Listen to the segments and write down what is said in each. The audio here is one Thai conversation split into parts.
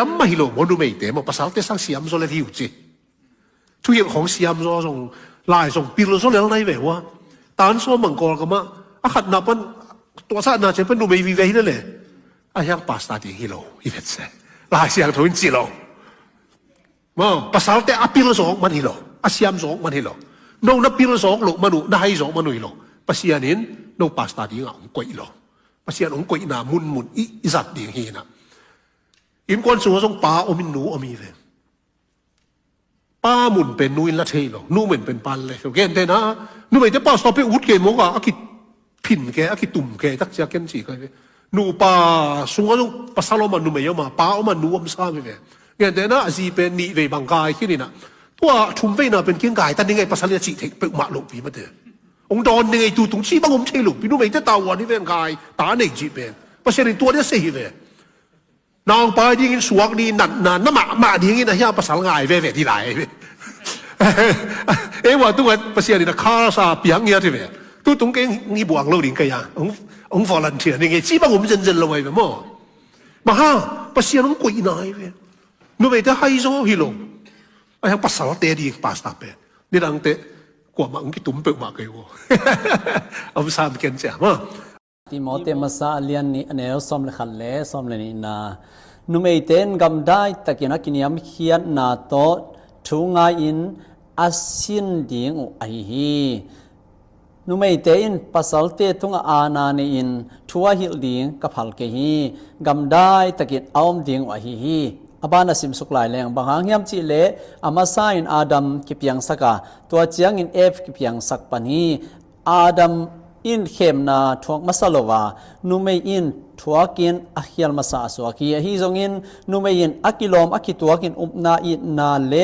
amma hilo mo nu mei te mo pasal te sang siam zo le hiu chi thu hiu hong siam zo song lai song pil zo le nai ve wa tan so mang kol ka ma a khat na pan to sa na che pan nu mei vi ve le a yang pasta ti hilo i vet se lai siang thon chi lo mo pasal te a pil zo man hilo a siam zo man hilo no na pil zo lo manu na hai zo manu hilo pasianin no pasta ti nga ong koi lo pasian ong koi na mun i zat ding hi na in kon so song pa o min nu o mi ve pa mun pen nu in la thei lo nu men pen pan le so gen te na nu me te pa so pe ut ke mo ga akit phin ke akit tum ke tak sia ken chi ka nu pa sunga lu pasalo man nu me yo ma pa o man nu om sa ve gen te na asi pen ni ve bang kai ki ni na tua thum ve na pen king kai ta ni ngai pasal chi thei pe ma lo pi ma te ong don ni ngai tu tung chi bang om thei lu pi nu me te ta wa ni ven kai ta nei chi pen pasal ni tua de se hi veนางไปยิ่งสวกนี่นั่นน้ำมาดิ้งนี่นะเฮียภาษาง่ายเว่ที่ไหนว่าตัวภาษานี่นะข้าซาเปียงเงี้ยที่เว่ตัวตรงนี้นี่บวกเราดิ้งกันยังองฟอลันเทียนี่ไงจีบังผมเจนๆเลยมั้งมาฮะภาษาน้องกุยนายเว่นู่นไปแต่ไฮโซฮิโลไอ้ยังภาษาเตดีภาษาเปนี่ดังเตกว่ามันกิตุ้มเปิดมาเกี่ยวเอาสามเกันจ้ะมั้งติโมเตมาซาเลียนนี่เนลซอมเลขันเลซอมเลนี่นานุเมเตนกำได้ตะกินักกินยามเขียนนาโตทุงาอินอาสินดิงอุไอฮีนุเมเตอินปัสสัลเตทุงอานาเนอินทัวหิลดิงกับพัลเกฮีกำได้ตะกินออมดิงอุไอฮีอบานาสิมสุกลายแรงบางหางยามจิเลอามาซาอินอาดัมกิเปียงสักาตัวเจียงอินเอฟกิเปียงสักปานีอาดัมอินเข้มนาทวกมัสลวานุเมอินทวกินอัคิลมาซาสวากีฮีซงอินนุเมอินอักิลอมอักิตัวกินอุปนาอินาเล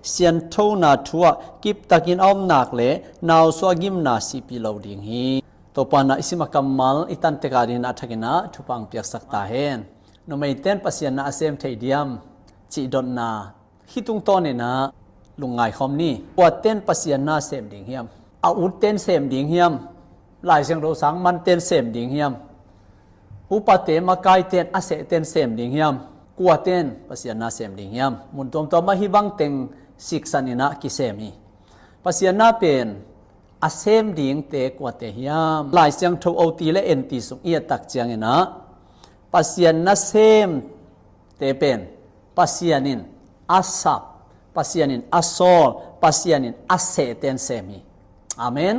เซียนโทนาทัวกิบตะกินอมนักเลนาวสวากิมนาสิปิลาวดิงฮีตัวปานาอิสิมากัมมัลอิตันเตกาดินอัทกินะทุปังเปียกสักตาเฮนนุเมเตนปัสยานาเซมเทเดียมจิดอนนาฮิตุงตอนเนนะลุงไงคอมนี่ปวดเต้นปัสยานาเซมดิงเฮียมอาอุดเต้นเซมดิงเฮียมหลายเสียงเราสังมันเต้นเสมดิ่งเฮียมอุปเตมากายเต้นอาเสเต้นเสมดิ่งเฮียมกัวเต้นปัสยานาเสมดิ่งเฮียมมุนตอมตอมาฮิบังเต็งสิกสันินะกิเสมีปัสยานาเป็นอาเสมดิ่งเตกัวเตเฮียมหลายเสียงทูเอาตีและเอ็นตีสุงเอียตักเจียงนะปัสยานาเสมเตเป็นปัสยานินอาสับปัสยานินอาโซลปัสยานินอาเสเต้นเสมีอาเมน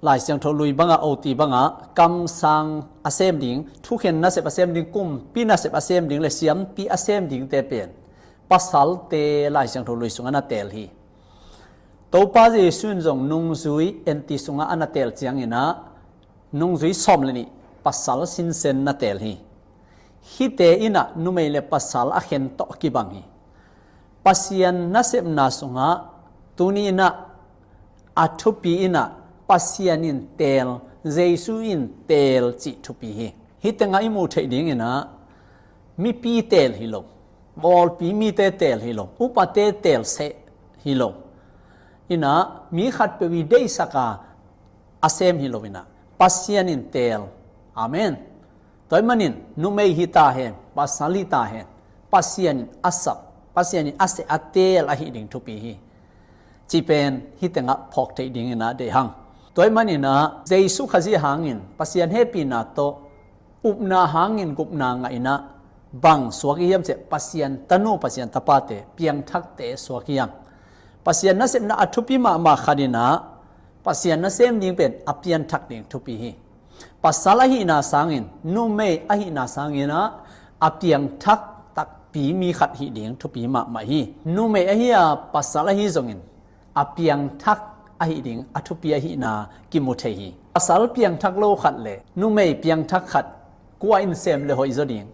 หลายเสียงทลุยบังอาโอตีบังอากำสังอาเซมดิงทุกเห็นนาเสปอาเซมดิงกุมปีนาเสปอาเซมดิงเลยเสียมปีอาเซมดิงเตเป็นปัสสัลเตหลายเสียงทลุยสุงอนาเตลฮีตัวป้าเจสุนจงนุงซุยเอ็นติสุงอนาเตลเจียงอินะนุงซุยสอมเลยนี่ปัสสัลสินเซนนาเตลฮีฮิเตอินะนุเมเลปัสสัลอาเข็นโตกิบังฮีปัสยันนาเสปนาสุงะตุนีนะอัทุปีอินะปัสยานินเตลเจสุอินเตลจิทุปีฮิตงาอิมูเทดิงนะมีปีเตลฮิโลบอลปีมีเตลฮิโลอุปเตลเซฮิโลอินะมีขัดเปวิเดสักาอาเซมฮิโลอินะปัสยานินเตลอาเมนตัวมันนินนุเมหิตาเฮนปัสสลิตาเฮนปัสยานินอัสสับปัสยานินอัสเซอเตลอะฮิดิงทุปีจีเป็นฮิตงาพอกเทดิงนะเดหังตัวมันนี่นะเจสุขจีหางินปัสยันเฮปีนาโตอุปนาหางินกุปนางไงนะบังสวกิยมเจปัสยันตโนปัสยันตปาเตเปียงทักเตสวกิยังปัสยันนั่นเสมนะอัทุปิมาขัดินะปัสยันนั่นเสมยิงเป็นอเปียนทักดิ่งทุปีฮีปัสสาลหินาสังอินนุเมอหินาสังอินะอเปียงทักตักปีมีขัดหิดิ่งทุปีมาฮีนุเมอหิอาปัสสาลหิจงอินอเปียงทักอหิดิงอทุปียหินากิมุเทหีภาษาเปียงทักโลขัดเลยนุเมยเปียงทักขัดกัวอินเซมเลยหอยจดิง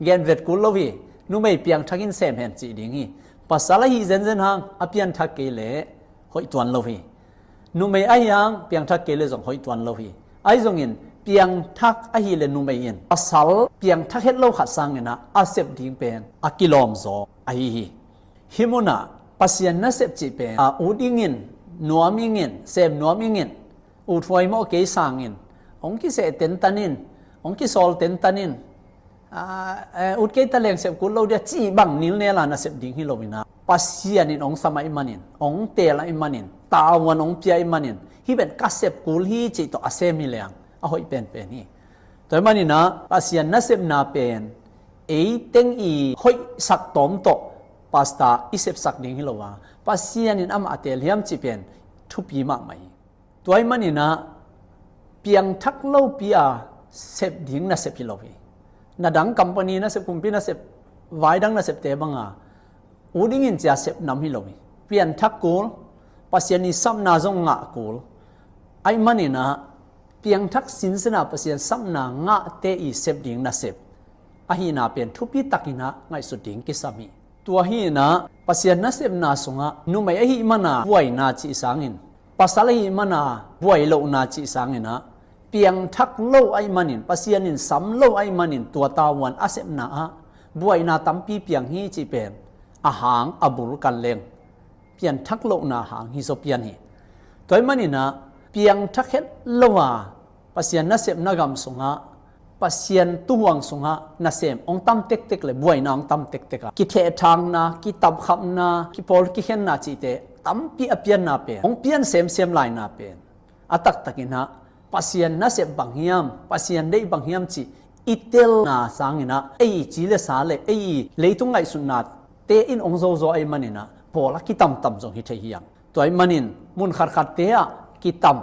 เกนเวทกุลโลวีนุเมยเปียงทักอินเซมเห็นจีดิงฮีภาษาละหิเซนเซนหางอเปียงทักเกเลหอยตวนโลวีนุเมยไอยังเปียงทักเกเลจงหอยตวนโลวีไอจงอินเปียงทักอหิเลนุเมยินภาษาเปียงทักเฮ็ดโลขัดสังเนะอาเซบดิงเป็นอากิลอมโซไอฮีฮิมุนาปัสยันนะเซบจีเป็นอูดิงินนัวมิงินเซมนัวมิงินอุทวยโมเกสังอินองกิเสเต็นตันินองกิโซลเต็นตันิน อุดเกตะเลงเสพกุลเราเดียจีบังนิลเนลานะเสพดิ่งฮิโลวินาปัสเซียนินองสมัยมันินองเตลอิมันินตาวันองเปียอิมันินฮิเป็นกัสเสพกุลฮีจิตอเซมิเลงอะหอยเป็นนี่ตัวมันนี่นะปัสเซียนนะเสพนาเป็นเอเต็งอีหอยสักตอมโตปาสตาอิเสพสักดิ่งฮิโลวาปัสเซียนินอามาเตลเฮียมจิเป็นทุปีมากไหมตัวมันนี่นะเปียงทักเล่าปีอาเสพดิ่งนะเสพฮิโลวีนาดังคัมปานีนะเสพคุมปีนะเสพไว้ดังนะเสพเตบังอาอูดิ้งินจะเสพนำฮิโลวีเปลี่ยนทักกูลปัสยานิสัมนาจงงะกูลไอ้มันนี่นะเปลี่ยนทักสินสนาปัสยานสัมนางะเตอีเสพดิ่งนะเสพอาหินาเป็นทุปีตักินะไงสุดดิ่งกิสามีตัวหินะปัสยานนะเสพนาสงะนุไม่อหิมานาบวยนาจิสังินปัสสาหิมานาบวยโลนาจิสังินะเปียงทักโลไอมันินปัสยานินสัมโลไอมันินตัวตาวันอาเสพนาบวยนาตัมปีเปียงฮีจิเป็นอาหางอบุลกันเลงเปียงทักโลนาหางฮิโซเปียนฮีตัวมันนี่นะเปียงทักเฮ็ดโลวาปัสยานนาเสพนากำสงะปัสยานตุวงสงะนาเสพองตัมเต็กๆเลยบวยนาองตัมเต็กๆกิเททางนากิตับขับนากิพอลกิเห็นนาจิเตตัมปีอเปียนนาเป็นองเปียนเสมลายนาเป็นอตักตะกินะpasien na se bangiam pasien dei bangiam chi itel na sangina ei chile sale ei leitung ngai sunat te in ongzo zo ai manina pola kitam tam zo hi thei hiam toy manin mun khar khat te a kitam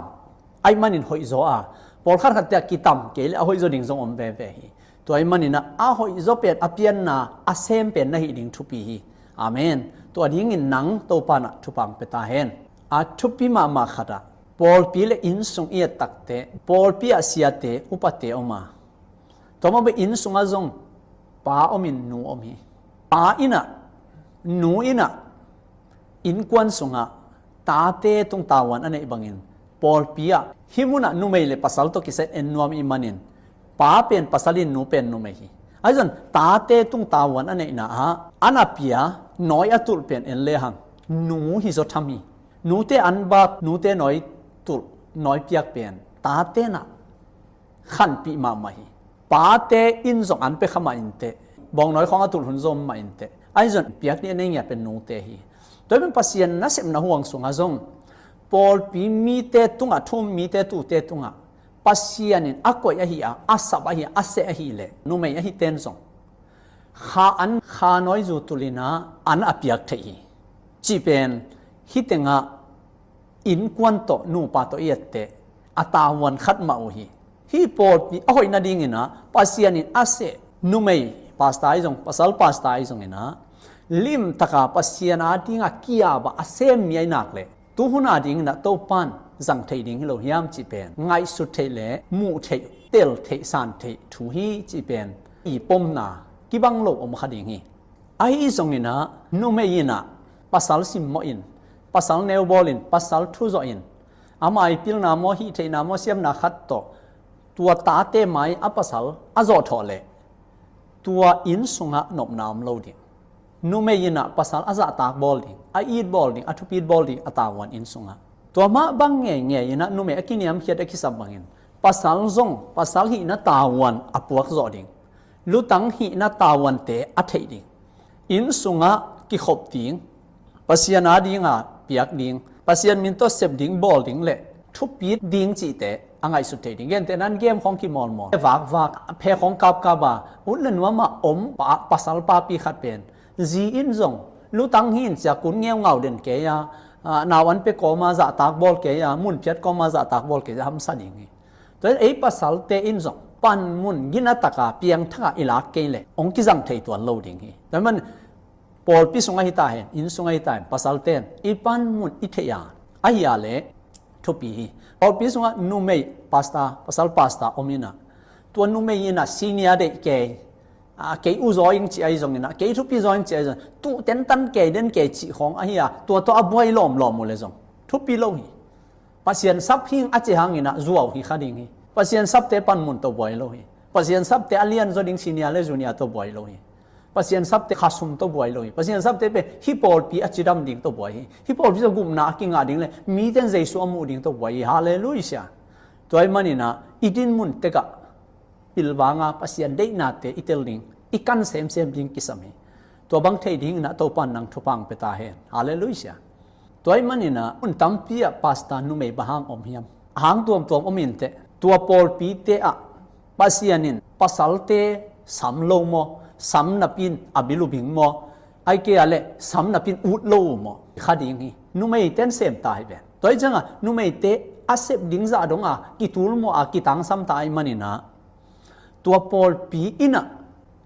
ai manin hoi zo a pol khar khat te kitam ke le hoi zo ding zo om be be hi toy manina a hoi zo pet apian na asem pen na hi ding thupi hi amen to ding in nang to pa na thupang peta hen a thupi ma ma khada Paul pile insung iya takte Paul pia siate upate oma toma be insung azong pa omin nu omi pa ina nu ina in kwan sunga tate tung tawan ane ibangin Paul pia himuna nu meile pasal to kiset en nuam imanin pa pen pasalin nu pen nu mehi azon tate tung tawan ane ina ha anapia noi atul pen en lehang nu hi zo thami nu te anbak nu te noiตุน้อยเปียกเปลี่ยนตาเตนะขันปีมาใหม่ปาเตอินสองอันไปขมาอินเตบองน้อยของอตุลหุนซมมาอินเตไอ้ส่วนเปียกนี่เนี่ยเป็นนูเตฮีโดยเป็นปัสยานนะเสมนะห่วงสุงอาซงปอลปีมีเตตุงอ่ะทุ่มมีเตตุเตตุงอ่ะปัสยานินอักวยอะฮีอ่ะอัสบะฮีอัสเซอะฮีเลนูไม่อะฮีเตนซงขาอันขาน้อยจูตุลินะอันอเปียกเทฮีจีเป็นฮิเตงะอินกวนโตนูปาโตเอเตอตาวันคัดมาโอฮีฮีโปปีอหอยนาดิงินะปัสยานินอาเซนูเมปาสตาอิซงปัสลปาสตาอิซงนะลิมตะกาปัสยานาดิงะกิยาบะอาเซมีไอนักเลตูหุนาดิงนะโตปันจังเทดิงฮิโลยามจิเป็นไงสุดเทเลมูเทเตลเทซานเททูฮีจิเป็นอีปมนากิบังโลอมคดิงฮีไอซงนี่นะนูเมยินะปัสลซิมโมอินpasal neobolin pasal thuzoin amai pilna mo hi theina mo siamna khat to tua ta te mai a pasal azo thole tua in sunga nopnam lodi nu me yina pasal aza tak bolding a eat bolding a thupit bolding atawan in sunga tua ma bang nge yina nu me akiniam hiat akisam bangin pasal zong pasal hi na tawan apuak zoding lutang hi na tawan te a theiding in sunga ki khop ting pasiana dinga piak ding pasian min to sep ding bol ding le thu pi ding chi te angai su te ding gen te nan game khong ki mol mol wak phe khong kap ka ba un len wa ma om pa pasal pa pi khat pen ji in zong lu tang hin cha kun ngeu ngau den ke ya nawan pe ko ma za tak bol ke ya mun phiat ko ma za tak bol ke ham sa ding to ei pasal te in zong pan mun gina taka piang tha ila ke le ong ki jang thei to lo ding hi ta man Paul pi sunga hita hen in sunga hita pasal ten ipan mun ithya aya le thopi Paul pi sunga nu mei pasta pasal pasta omina to nu mei ina senior de ke ke u zoing chi ai zong ina ke thopi zoing chi ai zong tu ten tan ke den ke chi khong aya to aboi lom mo le zong thopi lo hi pasien sap hing a che hang ina zuaw hi khading hi pasien sap te pan mun to boi lo hi pasien sap te alien zo ding senior le junior to boi lo hi pasien sap te khasum to boy loi pasien sap te pe hipol pi achidam ding to boy hipol pi gum na kinga ding le mi ten jaisu amu ding to boy hallelujah toy manina idin mun te ka ปิลวางาปัสยันได้นาเตอิเตลลิงอีกันเซมดิงกิสมีตัวบังเทดิงนะตัวปันนังทุปังเปตาเฮนฮาเลลูยาตัวไอ้มันนี่นะอุนตัมปีอะปาสตานุเมบะฮังอมเฮียมหางตัวอมินเตตัวปอลปีเตอะปัสยันินปัสสัลเตสัมโลโมสัมนับปินอบิลุบิงโมไอเกอะเลสัมนับปินอุดโลโมคาดิงฮีนุเมเตนเซมตาเบนตัวไอ้จังอะนุเมเตอาเซบดิงซาดงอะกิตูลโมอะกิตังซัมตาไอ้มันนี่นะตัวปอลปีอินะ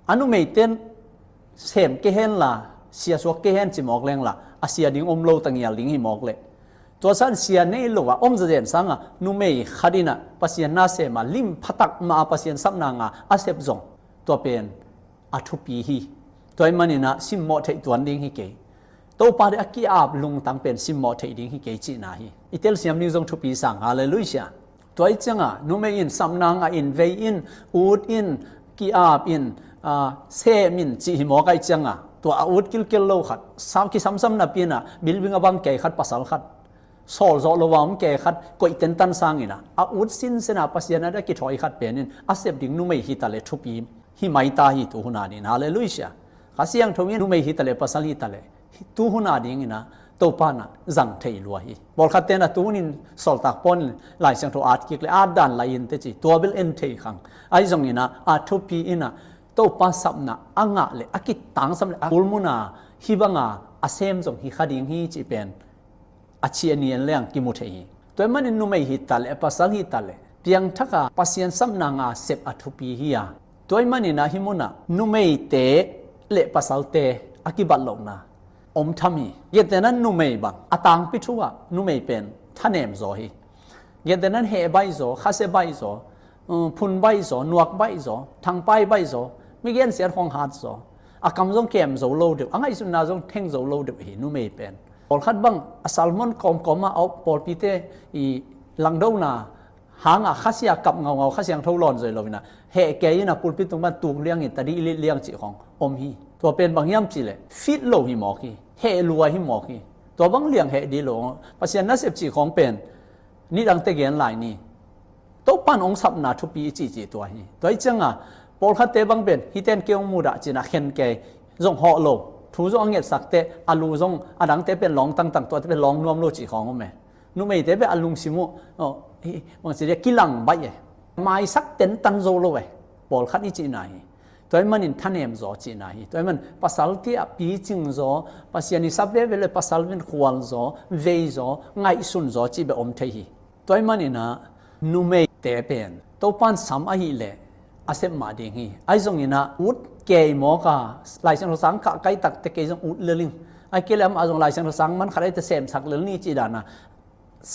อนุเมเตนเซมเกเฮนล่ะเสียสวกเกเฮนจิมอกเลงล่ะอาเซียดิงอมโลตังยาลิงฮิมอกเลตัวสันเสียนี่โลว่าอมจะเด่นสังอ่ะนุเมย์ขัดินะปัสยานาเซมาลิมพัตักมาปัสยานสับนางอาเซบจงตัวเป็นอัทุปีฮีตัวมันนี่นะซิมโมเทตัวดิ้งฮิเกตัวปาเดอกีอาบลุงตังเป็นซิมโมเทดิ้งฮิเกจีนาฮีอิเตลเซียมนิวจงทุปีสังฮาเลลูยาตัวไอ้จังอ่ะนุเมย์อินสับนางอินเวอินอูดอินกีอาบอินเซมินจีฮิโมกไอจังอ่ะตัวอูดกิลโลขัดซ้ำซ้ำนับปีน่ะบิลบิงอบังเกขัดปัสสาวะขัดโซลโซลวามเกขัดก็อิเตนตันสร้างอินะอูดสินเสนาปัสยานาได้กิถอยขัดเป็นนินอาเซบดิงนุเมฮิตาเลทุปีฮิไมตาฮิตุหุนาดินฮาเลลูยาข้าเสียงทวีนุเมฮิตาเลปัสสาลิตาเลตุหุนาดิงอินะตัวปานะจังเทยลัวฮิบอลขัดเตนะตุหุนินโซลตักปอนหลายเสียงโทอาดกิกเลอาดันลายินเตจิตัวเบลเอ็นเทยขังไอจงอินะอาทุปีอินะตัวปาสับนะอ่างะเลอากิตังสัมเลอุลมุนาฮิบังอาอาเซมจงฮิขัดิงฮิจิเป็นอาชีพนี้เรื่องกิมุเทฮีตัวมันนุไม่ฮิตาเลปัสสัลฮิตาเลเพียงทักปัสยันสัมนางาเสพอัทุปีฮียตัวมันนะฮิมุนะนุไม่เตเลปัสสัลเตอากิบัลลงนะอมทามีเยแต่นั้นนุไม่บังอาตังปิชัวนุไม่เป็นท่านเอ็มโซฮีเยแต่นั้นเฮใบโซคาเซใบโซพุนใบโซนวกใบโซทางไปใบโซไม่เกี่ยนเสียของหาดโซอากำจงเกมโซโลเดียวอังไงสุนาจงเท่งโซโลเดียวฮีนุไม่เป็นพอขัดบังอัลมอนคอมมาเอาปอลปีเตอีหลังดาวนาหางอ่ะข้าเสียกับเงาข้าเสียงทุ่งร้อนเลยเราวินะเฮเกยนะปูลปีตรงบ้านตูเลี้ยงอินตาดีเลี้ยงจีของอมฮีตัวเป็นบางย่ำจีเลยฟิตโลหิมอกีเฮลัวหิมอกีตัวบางเลี้ยงเฮดีโลเพราะฉะนั้นนักเสพจีของเป็นนี่ดังเตเกียนหลายนี่ตัวปั้นองสับนาทุปีจีตัวฮีตัวไอ้จังอ่ะพอขัดเตบังเป็นฮิเตนเกียวมูดะจีน่ะเข็นเกยจงห่อโลทูจงเงียสักเตอลูจงอดังเตเป็นลองตั้งตัวเตเป็นลองรวมโลจีของแม่นุไม่เตเป็นอลุงซิมุบางทีเรียกกิลังใบไม่สักเต็นตันโซโลเวบอลคัดนี่จีน่าตัวมันอินทันเอ็มโซจีน่าตัวมันภาษาที่ปีจิงโซภาษานี่สับเวลภาษาเป็นขวานโซเวโซไงสุนโซจีเป็นอมเทียตัวมันนี่นะนุไม่เตเป็นตัวปันสามอาหิเลอาเซมมาดิงฮีไอจงนี่นะอุดเกยหมอกาหลายเสียงรสังกะไกตักเตเกยจงอุดเลลิงไอเกลมอาจงหลายเสียงรสังมันขดแต่เสมสักเลนี่จีดานะ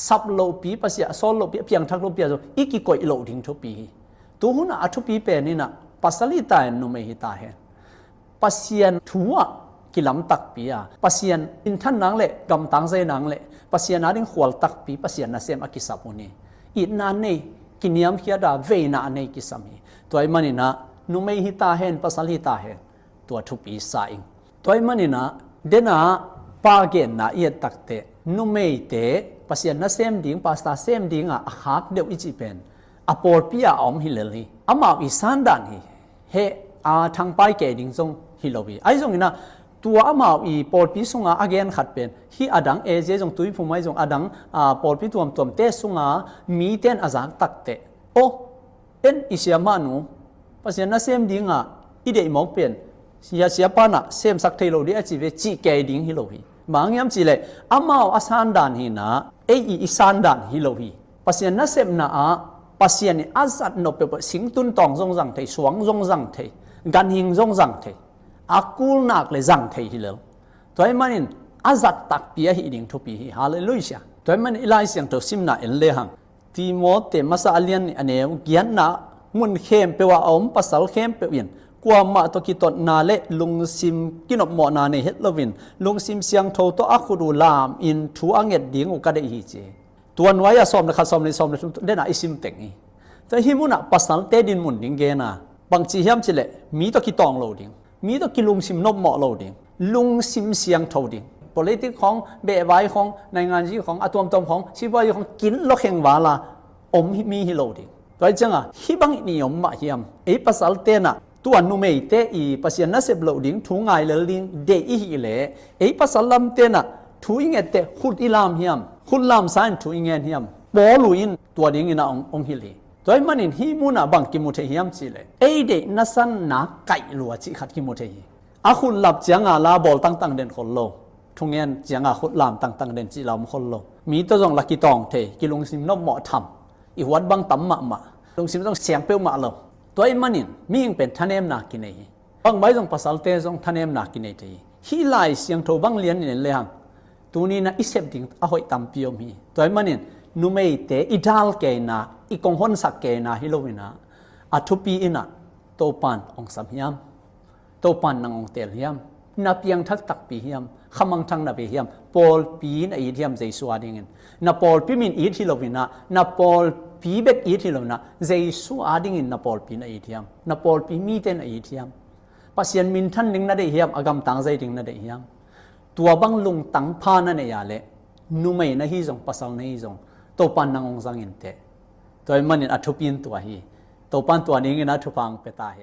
ซับโลปีภาษาโซโลปีเพียงทักโลปีจงอีกิโกยโลดิงทุปีตัวหุนะอัทุปีเป็นนี่นะปัสสลิตานุไม่ฮิตาเฮปัสยันทัวกิลำตักปีอะปัสยันอินทันนังเละกำตังเซนังเละปัสยันนาดิงขวลตักปีปัสยันนาเซมอากิสับมุนีอีนานนี่กินยามเฮียดาเวนาในกิสามีตัวไอ้มันนี่นะนุไม่ฮิตาเห็นภาษาฮิตาเห็นตัวทุปีสายตัวไอ้มันนี่นะเดน่าปาเกนนะเอียตักเตนุไม่เตภาษาหน้าเซมดิ้งภาษาเซมดิ้งอ่ะฮักเดียวอิจิเป็นอปอลปีอาอมฮิเลลีอามาอิสันดานฮีเฮทางไปเกดิ้งทรงฮิโลบีไอ้ทรงนี่นะตัวอามาอีปอลปีทรงอ่ะอเกนขัดเป็นฮีอดังเอเจทรงตุยผู้ไม่ทรงอดังปอลปีตัวเตทรงอ่ะมีเต้นอาจารย์ตักเตโอเป็นอิเสียมานูภาษาหน้าเซมดิ้งอ่ะอีเดย์มองเป็นเสียปานะเซมสักเทโลดีอาจีเวจีเกดิ้งฮิโลบีบางยามจีเลยอามาอาสันดานฮีนะอิสันดานฮิโลบีภาษาหน้าเซมนะภาษาเนี่ยอาจัดนบเปสิงตุนตองจงจังเทสวงจงจังเทกันหิงจงจังเทอากูนักเลยจังเทฮิเลตัวไอ้มันอาจัดตักปีฮิดิ้งทุปีฮิฮาเลลูยาตัวไอ้มันอิไลเสียงตัวซิมนาเอเลหังทีโมเตมาซาเลียนอันเนี้ยเกียนนะมุนเข้มเปว่าอมภาษาเข้มเปวินกว่ามาตกิตนาเลลุงซิมกินอมอนาเนเฮลวินลุงซิมเสียงโทโตอัคุดูลามอินทูอังเอ็ดดิ้งอุกาเดฮิเจตัวน้อยสอมนะครับสอมเลยเดน่าอิซิมเต็งนี่แต่ฮิมุนะภาษาเตดินมุนดิ้งเกนะบางทีเฮียมจิเลมีตกิตองโลดิ้งมีตกิลุงซิมนบหมอโลดิ้งลุงซิมเสียงโทดิ้งpolitics ของเบะไว้ของในงานที่ของอะตอมของชีวะของกินโลกแห่งวาลาอมมีฮิโลดิ้ง toy changa hi bang ni yom ma hiam e pasal te na tua nu mei te i pasian na sep lo ding thu ngai le ding de i hi le e pasal lam te na thu inge te khut ilam hiam khut lam san thu ingen hiam bo lu in tua ding ina ong hi le toy manin hi mu na bang ki mu the hiam chi le e de na san na kai lu chi khat ki mu the hi a khun lap changa la bol tang tang den khol lo thu ngen changa khut lam tang tang den chi lam khol lo mi to jong laki tong the ki lung sim no mo tham i wat bang tam maลงสิมต้องเสียงเปียวมาลงตัวไอ้มันนี่มียังเป็นทันเอ็มนากินเองบางใบต้องภาษาเตะต้องทันเอ็มนากินเองฮีไลเสียงโทบังเลียนนี่เลยฮังตัวนี้นะอิเซปดิ้งอาหอยตั้มเปียวมีตัวไอ้มันนี่นุ่มเอเตะอิดาลเกน่าอีกงหอนสักเกน่าฮิโลวินะอัทุปีอินะโตปันองสัมยามโตปันนางองเตลยามนับยังทักตักปียามขมังทังนับปียามปอลปีนอีเดียมใจสวาดิ่งนับปอลปีมินอีฮิโลวินะนับปอลปีเบกอีทีลนะเจสุอาดิ่งอินนับปอลปีนอีทียมนับปอลปีมีเตนอีทียมปัสยันมินทันดิ่งนั่นได้เฮียมอากำตังใจดิ่งนั่นได้เฮียมตัวบังลุงตังพานั่นเอยาเละนุ่มเอนะฮิจงปัสสาวนะฮิจงโตปันนางองสังอินเตตัวมันอัทุปินตัวฮีโตปันตัวนี้นะทุพังเปตาเฮ